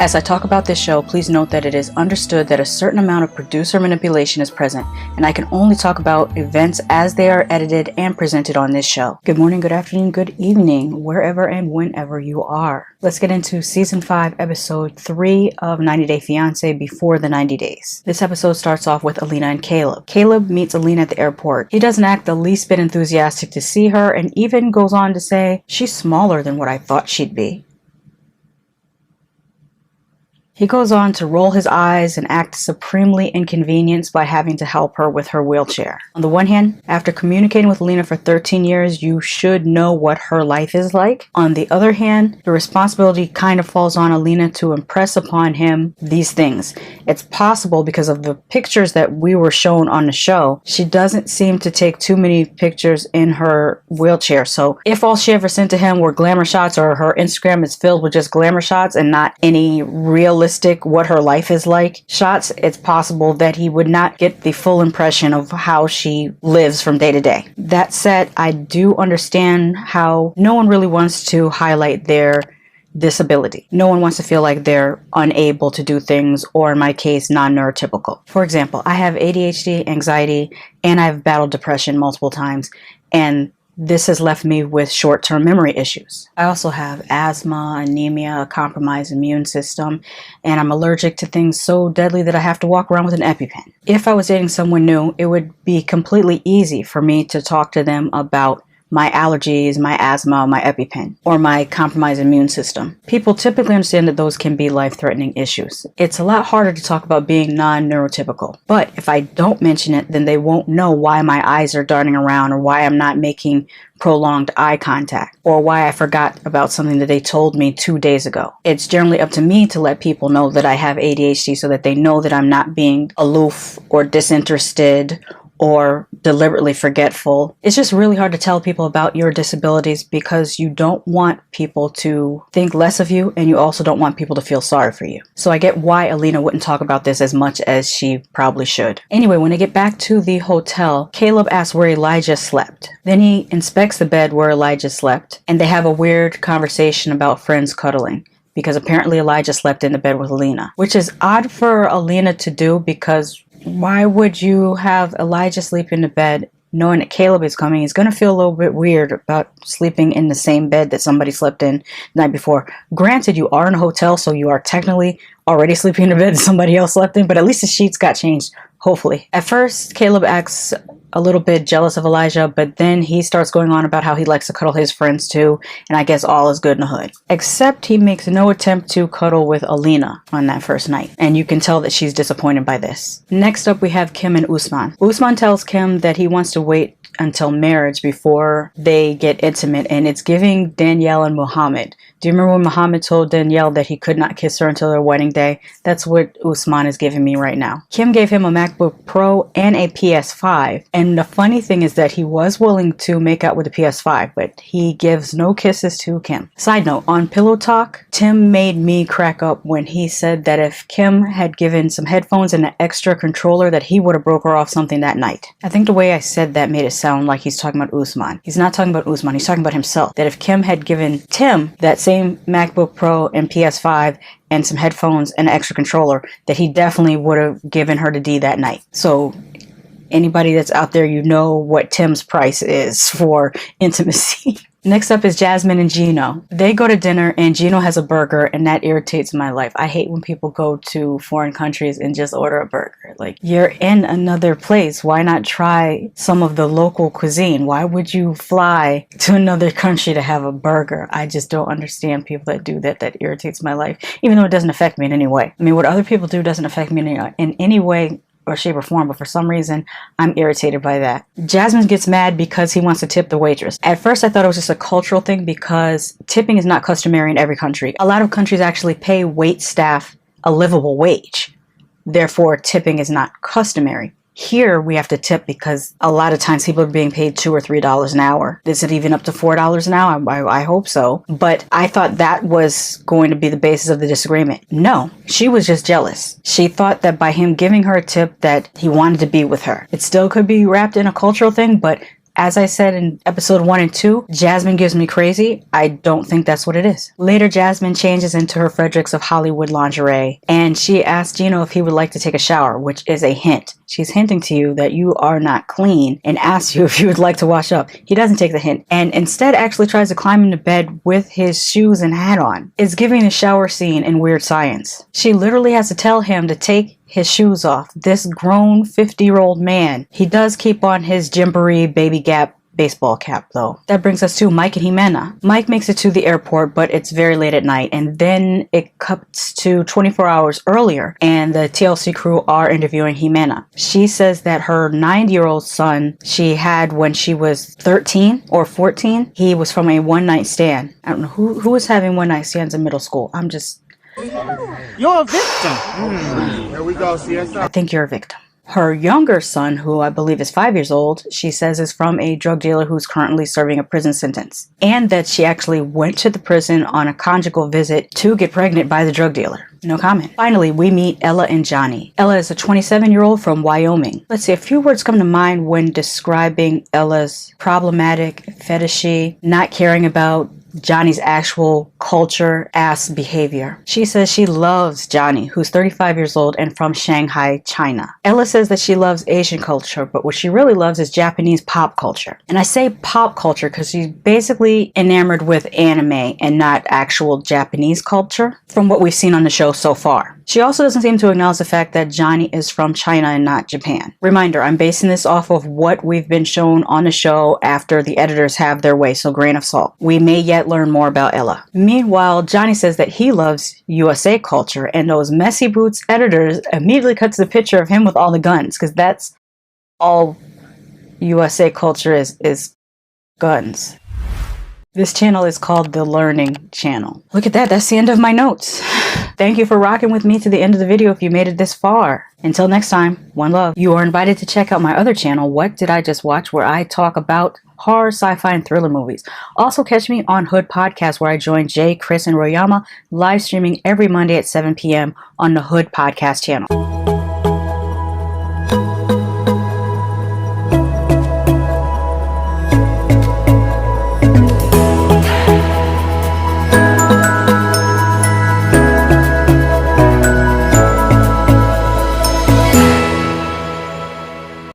As I talk about this show, please note that it is understood that a certain amount of producer manipulation is present, and I can only talk about events as they are edited and presented on this show. Good morning, good afternoon, good evening, wherever and whenever you are. Let's get into Season 5, Episode 3 of 90 Day Fiance Before the 90 Days. This episode starts off with Alina and Caleb. Caleb meets Alina at the airport. He doesn't act the least bit enthusiastic to see her, and even goes on to say, "She's smaller than what I thought she'd be." He goes on to roll his eyes and act supremely inconvenienced by having to help her with her wheelchair. On the one hand, after communicating with Alina for 13 years, you should know what her life is like. On the other hand, the responsibility kind of falls on Alina to impress upon him these things. It's possible because of the pictures that we were shown on the show, she doesn't seem to take too many pictures in her wheelchair. So if all she ever sent to him were glamour shots, or her Instagram is filled with just glamour shots and not any realistic what her life is like shots, it's possible that he would not get the full impression of how she lives from day to day. That said, I do understand how no one really wants to highlight their disability. No one wants to feel like they're unable to do things, or in my case, non-neurotypical. For example, I have ADHD, anxiety, and I've battled depression multiple times, and this has left me with short-term memory issues. I also have asthma, anemia, a compromised immune system, and I'm allergic to things so deadly that I have to walk around with an EpiPen. If I was dating someone new, it would be completely easy for me to talk to them about my allergies, my asthma, my EpiPen, or my compromised immune system. People typically understand that those can be life-threatening issues. It's a lot harder to talk about being non-neurotypical. But if I don't mention it, then they won't know why my eyes are darting around, or why I'm not making prolonged eye contact, or why I forgot about something that they told me 2 days ago. It's generally up to me to let people know that I have ADHD so that they know that I'm not being aloof or disinterested or deliberately forgetful. It's just really hard to tell people about your disabilities because you don't want people to think less of you, and you also don't want people to feel sorry for you. So I get why Alina wouldn't talk about this as much as she probably should. Anyway, when they get back to the hotel, Caleb asks where Elijah slept. Then he inspects the bed where Elijah slept, and they have a weird conversation about friends cuddling, because apparently Elijah slept in the bed with Alina, which is odd for Alina to do, because why would you have Elijah sleep in the bed knowing that Caleb is coming? He's going to feel a little bit weird about sleeping in the same bed that somebody slept in the night before. Granted, you are in a hotel, so you are technically already sleeping in the bed that somebody else slept in, but at least the sheets got changed, hopefully. At first, Caleb acts a little bit jealous of Elijah, but then he starts going on about how he likes to cuddle his friends too, and I guess all is good in the hood. Except he makes no attempt to cuddle with Alina on that first night, and you can tell that she's disappointed by this. Next up, we have Kim and Usman. Usman tells Kim that he wants to wait until marriage before they get intimate, and it's giving Danielle and Muhammad. Do you remember when Muhammad told Danielle that he could not kiss her until their wedding day? That's what Usman is giving me right now. Kim gave him a MacBook Pro and a PS5, and the funny thing is that he was willing to make out with the PS5, but he gives no kisses to Kim. Side note, on Pillow Talk, Tim made me crack up when he said that if Kim had given some headphones and an extra controller, that he would have broke her off something that night. I think the way I said that made it sound like he's talking about Usman. He's not talking about Usman, he's talking about himself. That if Kim had given Tim that same MacBook Pro and PS5 and some headphones and an extra controller, that he definitely would have given her the D that night. So anybody that's out there, you know what Tim's price is for intimacy. Next up is Jasmine and Gino. They go to dinner and Gino has a burger, and that irritates my life. I hate when people go to foreign countries and just order a burger. Like, you're in another place. Why not try some of the local cuisine? Why would you fly to another country to have a burger? I just don't understand people that do that. That irritates my life, even though it doesn't affect me in any way. I mean, what other people do doesn't affect me in any way or shape or form, but for some reason I'm irritated by that. Jasmine gets mad because he wants to tip the waitress. At first I thought it was just a cultural thing, because tipping is not customary in every country. A lot of countries actually pay wait staff a livable wage, therefore tipping is not customary. Here we have to tip because a lot of times people are being paid $2 or $3 an hour. Is it even up to $4 an hour? I hope so. But I thought that was going to be the basis of the disagreement. No, she was just jealous. She thought that by him giving her a tip that he wanted to be with her. It still could be wrapped in a cultural thing, but as I said in episode 1 and 2, Jasmine gives me crazy. I don't think that's what it is. Later, Jasmine changes into her Fredericks of Hollywood lingerie, and she asks Gino if he would like to take a shower, which is a hint. She's hinting to you that you are not clean and asks you if you would like to wash up. He doesn't take the hint and instead actually tries to climb into bed with his shoes and hat on. It's giving a shower scene in Weird Science. She literally has to tell him to take his shoes off. This grown 50-year-old man. He does keep on his Gymboree Baby Gap baseball cap though. That brings us to Mike and Ximena. Mike makes it to the airport, but it's very late at night, and then it cuts to 24 hours earlier and the TLC crew are interviewing Ximena. She says that her 9-year-old son she had when she was 13 or 14, he was from a one-night stand. I don't know who was having one-night stands in middle school. You're a victim. Here we go, CSI. I think you're a victim. Her younger son, who I believe is 5 years old, she says is from a drug dealer who's currently serving a prison sentence. And that she actually went to the prison on a conjugal visit to get pregnant by the drug dealer. No comment. Finally, we meet Ella and Johnny. Ella is a 27-year-old from Wyoming. Let's see, a few words come to mind when describing Ella's problematic, fetishy, not caring about Johnny's actual culture-ass behavior. She says she loves Johnny, who's 35 years old and from Shanghai, China. Ella says that she loves Asian culture, but what she really loves is Japanese pop culture. And I say pop culture because she's basically enamored with anime and not actual Japanese culture from what we've seen on the show so far. She also doesn't seem to acknowledge the fact that Johnny is from China and not Japan. Reminder, I'm basing this off of what we've been shown on the show after the editors have their way, so grain of salt. We may yet learn more about Ella. Meanwhile, Johnny says that he loves USA culture, and those messy boots editors immediately cut to the picture of him with all the guns, because that's all USA culture is guns. This channel is called The Learning Channel. Look at that, that's the end of my notes. Thank you for rocking with me to the end of the video if you made it this far. Until next time, one love. You are invited to check out my other channel, What Did I Just Watch, where I talk about horror, sci-fi, and thriller movies. Also catch me on Hood Podcast, where I join Jay, Chris, and Royama live streaming every Monday at 7 p.m. on the Hood Podcast channel.